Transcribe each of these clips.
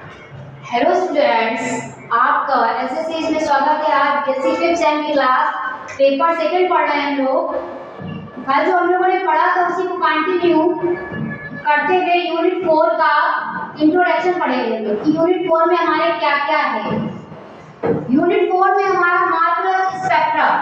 Hello students, आपका SSC में स्वागत है। आज बेसिक फिफ्थ सेम की क्लास पेपर सेकंड पढ़ रहे हैं हम लोग। कल जो हम लोगों ने पढ़ा था उसी को कंटिन्यू करते हुए यूनिट 4 का इंट्रोडक्शन पढ़ेंगे कि यूनिट 4 में हमारे क्या क्या है। यूनिट 4 में हमारा मार्कुलर स्पेक्ट्रम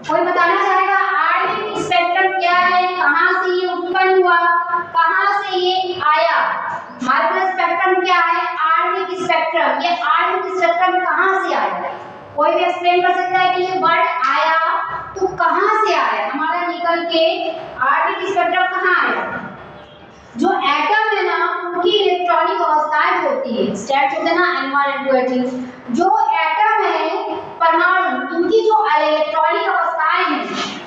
कोई बताना चाहेगा आणविक स्पेक्ट्रम क्या है, कहां से ये उत्पन्न हुआ, कहां से ये आया? मार्कुलर स्पेक्ट्रम क्या है? आणविक स्पेक्ट्रम। ये आणविक स्पेक्ट्रम कहां से आया? कोई भी एक्सप्लेन कर सकता है कि ये वर्ड आया तो कहां से आया? हमारा निकल के आणविक स्पेक्ट्रम कहां आया? जो एटम है ना, उनकी इलेक्ट्रॉनिक अवस्थाएं होती है, स्टेट्स होते हैं ना, N1 N2 N3। जो एटम है, परमाणु, इनकी जो इलेक्ट्रॉनिक अवस्थाएं हैं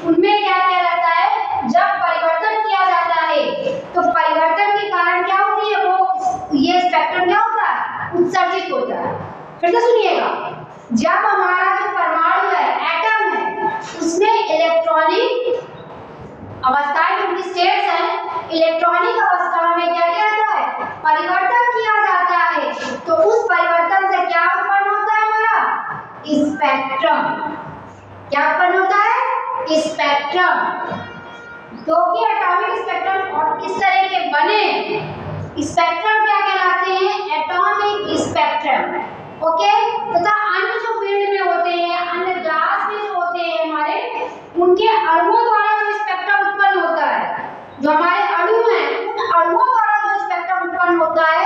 उनमें क्या किया जाता है? जब परिवर्तन किया जाता है तो परिवर्तन के कारण क्या होती है? वो ये स्पेक्ट्रम क्या होता है? उत्सर्जित होता है। फिर से सुनिएगा, जब हमारा जो परमाणु है, एटम है, उसमें इलेक्ट्रॉनिक अवस्थाएं, जो स्टेट्स हैं, इलेक्ट्रॉनिक अवस्थाओं में क्या किया जाता है? परिवर्तन किया जाता है। तो उस परिवर्तन से क्या उत्पन्न होता है? हमारा स्पेक्ट्रम। क्या उत्पन्न होता है? स्पेक्ट्रम। दो के एटॉमिक स्पेक्ट्रम और किस तरह के बने? स्पेक्ट्रम क्या कहलाते हैं? Atomic spectrum. ओके। तथा अन्य जो फील्ड में होते हैं, अन्य क्लास में जो होते हैं हमारे, उनके अणुओं द्वारा जो स्पेक्ट्रम उत्पन्न होता है, जो हमारे अणु हैं, उन अणुओं द्वारा जो स्पेक्ट्रम उत्पन्न होता है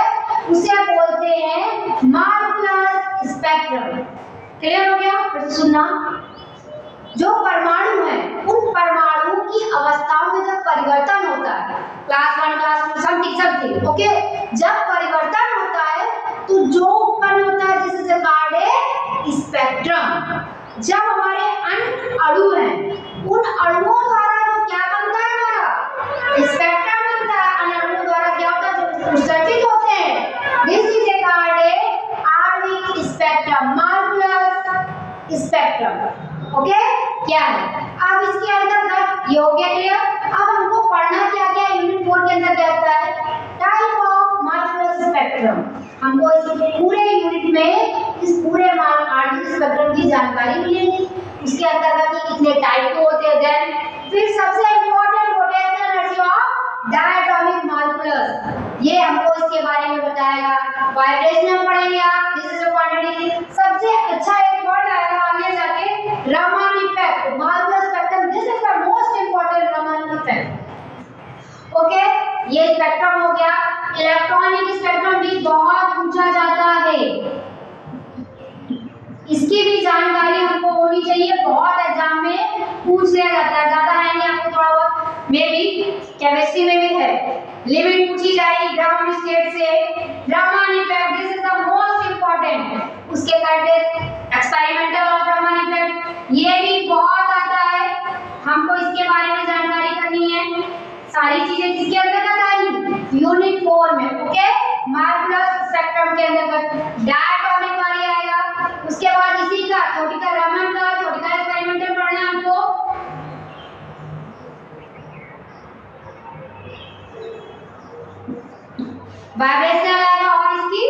उसे बोलते हैं मार्कुलर स्पेक्ट्रम। क्लियर हो गया? फिर सुनना, जो परमाणु है, उन परमाणु की अवस्थाओं में जब परिवर्तन होता है, क्लास 1 क्लास 2 समथिंग, ओके, जब परिवर्तन होता है तो जो उत्पन्न होता है this is called a spectrum. जब हमारे अन्य अणु हैं, उन अणुओं द्वारा जो क्या बनता है? हमारा स्पेक्ट्रम बनता है। अन्य अणुओं द्वारा क्या होता है? जो उत्सर्जित होते हैं, दिस इज कॉल्ड ए आणविक स्पेक्ट्रम, मार्कुलर स्पेक्ट्रम। ओके, क्या है? अब इसके अंतर्गत ये हो गया क्लियर। अब हमको पढ़ना क्या क्या यूनिट 4 के अंदर क्या होता है? Type of molecular spectrum. हमको इस पूरे यूनिट में इस पूरे आणविक स्पेक्ट्रम की जानकारी मिलेगी। इसके अंतर्गत कितने टाइप के होते हैं, देन फिर सबसे important rotational energy of diatomic molecular, ये हमको इसके बारे में बताएगा। वाइब्रेशनल पढ़ेंगे आप, दिस इज अ क्वांटिटी। सबसे अच्छा एक वर्ड आएगा आगे जाके, Raman effect. Molecular spectrum, this is the most important Raman effect. Okay, ये स्पेक्ट्रम हो गया। इलेक्ट्रॉनिक स्पेक्ट्रम भी बहुत पूछा जाता है, इसकी भी जानकारी हमको होनी चाहिए। बहुत एग्जाम में पूछ लिया जाता है, ज्यादा है नहीं, आपको थोड़ा बहुत मे भी केमिस्ट्री में भी है, लिमिट पूछी जाएगी ग्राउंड स्टेट से। Raman effect, this is the most important. उसके करते एक्सपेरिमेंटल ऑफ रामन इफेक्ट, ये भी बहुत आता है, हमको इसके बारे में जानकारी करनी है। सारी चीजें किसके अंतर्गत आएंगी? यूनिट 4 में। ओके, मार्कुलर स्पेक्ट्रम के अंतर्गत डायटोमिक वाली आएगा। उसके बाद इसी का छोटी का रामन का, छोटी का एक्सपेरिमेंटल पढ़ना है हमको। वाइब्रेशनल आएगा और इसकी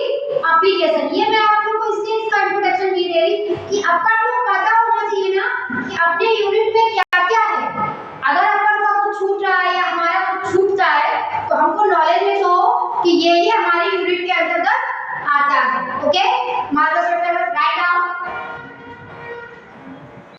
एप्लीकेशन। ये मैं आप लोगों को इसलिए इसका इंट्रोडक्शन नहीं दे रही कि अपन को पता होना चाहिए ना कि अपने यूनिट